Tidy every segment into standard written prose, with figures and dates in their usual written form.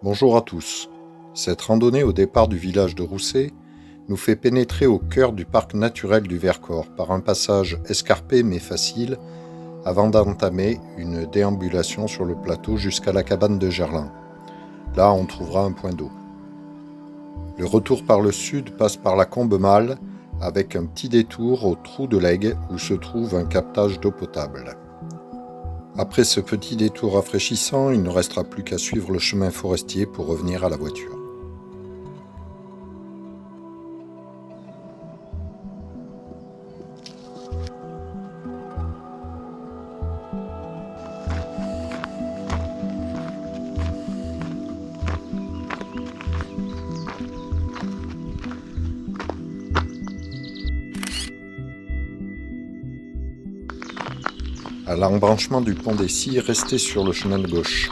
Bonjour à tous. Cette randonnée au départ du village de Rousset nous fait pénétrer au cœur du parc naturel du Vercors par un passage escarpé mais facile avant d'entamer une déambulation sur le plateau jusqu'à la cabane de Gerlin. Là, on trouvera un point d'eau. Le retour par le sud passe par la Combemale avec un petit détour au trou de l'Aigle où se trouve un captage d'eau potable. Après ce petit détour rafraîchissant, il ne restera plus qu'à suivre le chemin forestier pour revenir à la voiture. À l'embranchement du pont des Scies, restez sur le chemin de gauche.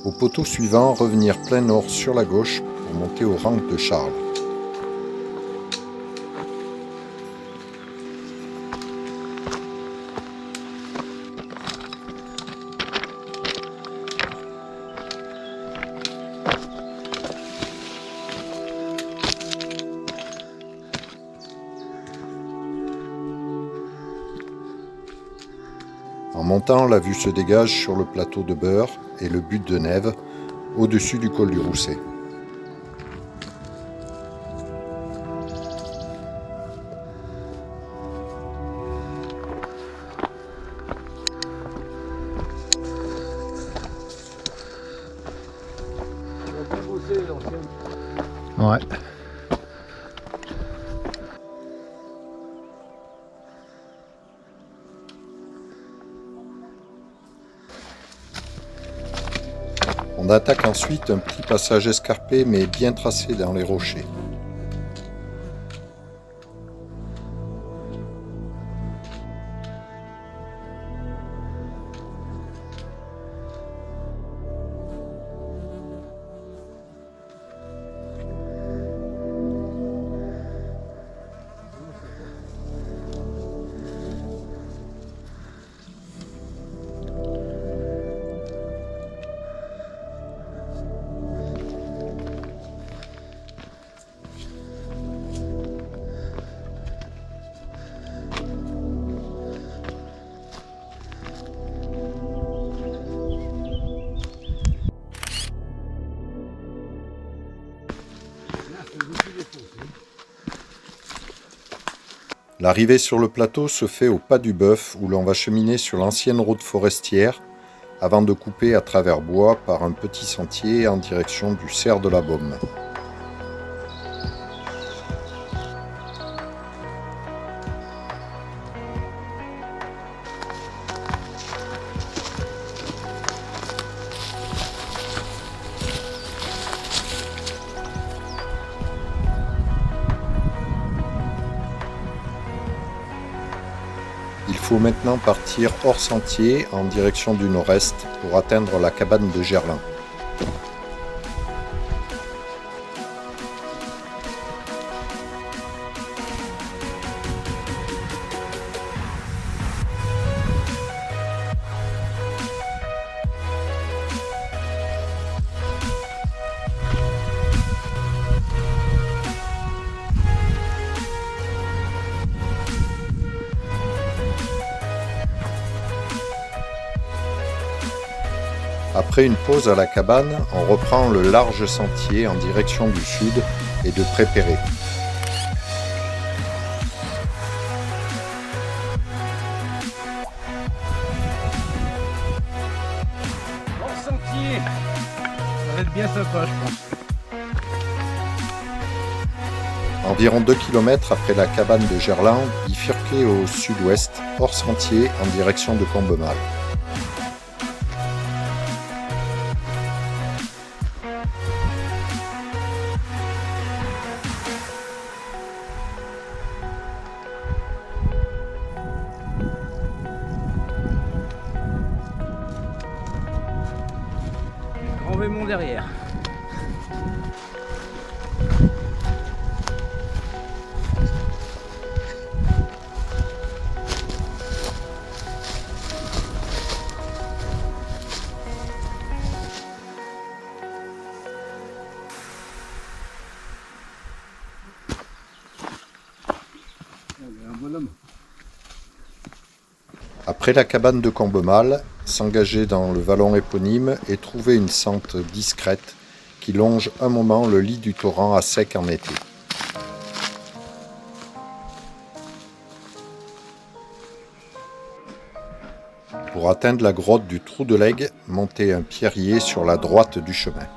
Au poteau suivant, revenir plein nord sur la gauche pour monter aux rampes de Charles. En montant, la vue se dégage sur le plateau de Beurre et le but de Nève, au-dessus du col du Rousset. Ouais. On attaque ensuite un petit passage escarpé mais bien tracé dans les rochers. L'arrivée sur le plateau se fait au pas du Bœuf où l'on va cheminer sur l'ancienne route forestière avant de couper à travers bois par un petit sentier en direction du cerf de la Baume. Il faut maintenant partir hors sentier en direction du nord-est pour atteindre la cabane de Gerlin. Après une pause à la cabane, on reprend le large sentier en direction du sud et de Prépéré. Bon sentier. Ça va être bien sympa, je pense. Environ 2 km après la cabane de Gerlin, bifurqué au sud-ouest, hors sentier en direction de Combemale. Grand Vémont derrière. Après la cabane de Combemal, s'engager dans le vallon éponyme et trouver une sente discrète qui longe un moment le lit du torrent à sec en été. Pour atteindre la grotte du Trou de l'Aigle, montez un pierrier sur la droite du chemin.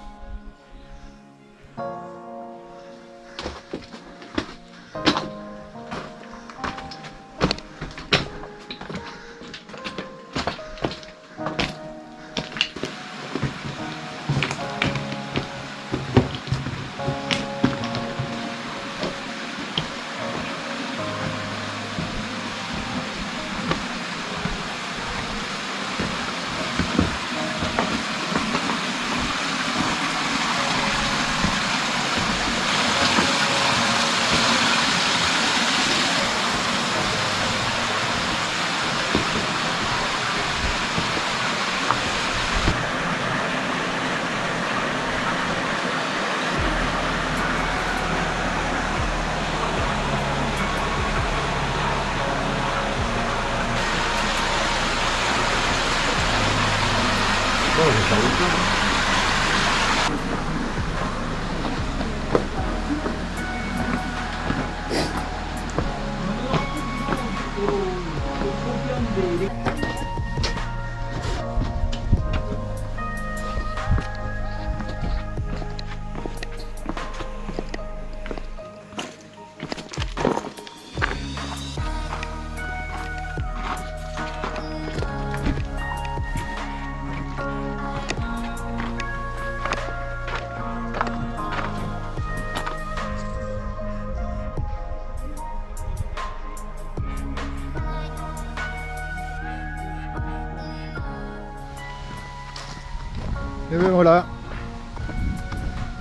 Et bien voilà,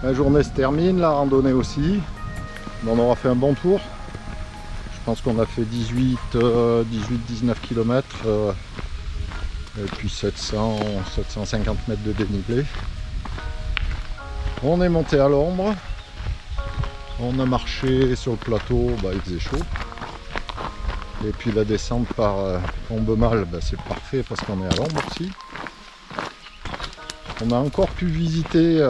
la journée se termine, la randonnée aussi. On aura fait un bon tour. Je pense qu'on a fait 18-19 km et puis 750 mètres de dénivelé. On est monté à l'ombre. On a marché sur le plateau, il faisait chaud. Et puis la descente par Combemal, c'est parfait parce qu'on est à l'ombre aussi. On a encore pu visiter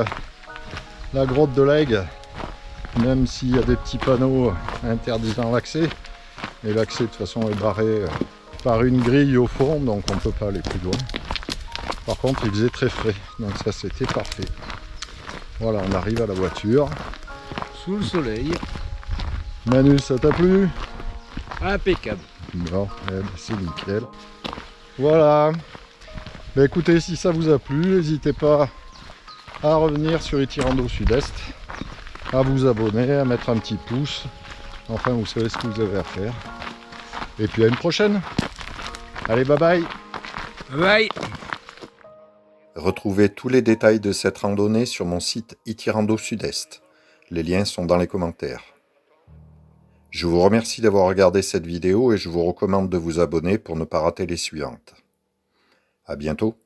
la grotte de l'Aigle, même s'il y a des petits panneaux interdisant l'accès. Et l'accès de toute façon est barré par une grille au fond, donc on ne peut pas aller plus loin. Par contre, il faisait très frais, donc ça c'était parfait. Voilà, on arrive à la voiture. Sous le soleil. Manu, ça t'a plu? Impeccable. Bon, c'est nickel. Voilà. Écoutez, si ça vous a plu, n'hésitez pas à revenir sur Itirando Sud-Est, à vous abonner, à mettre un petit pouce. Enfin, vous savez ce que vous avez à faire. Et puis à une prochaine. Allez, bye bye. Bye. Retrouvez tous les détails de cette randonnée sur mon site Itirando Sud-Est. Les liens sont dans les commentaires. Je vous remercie d'avoir regardé cette vidéo et je vous recommande de vous abonner pour ne pas rater les suivantes. À bientôt.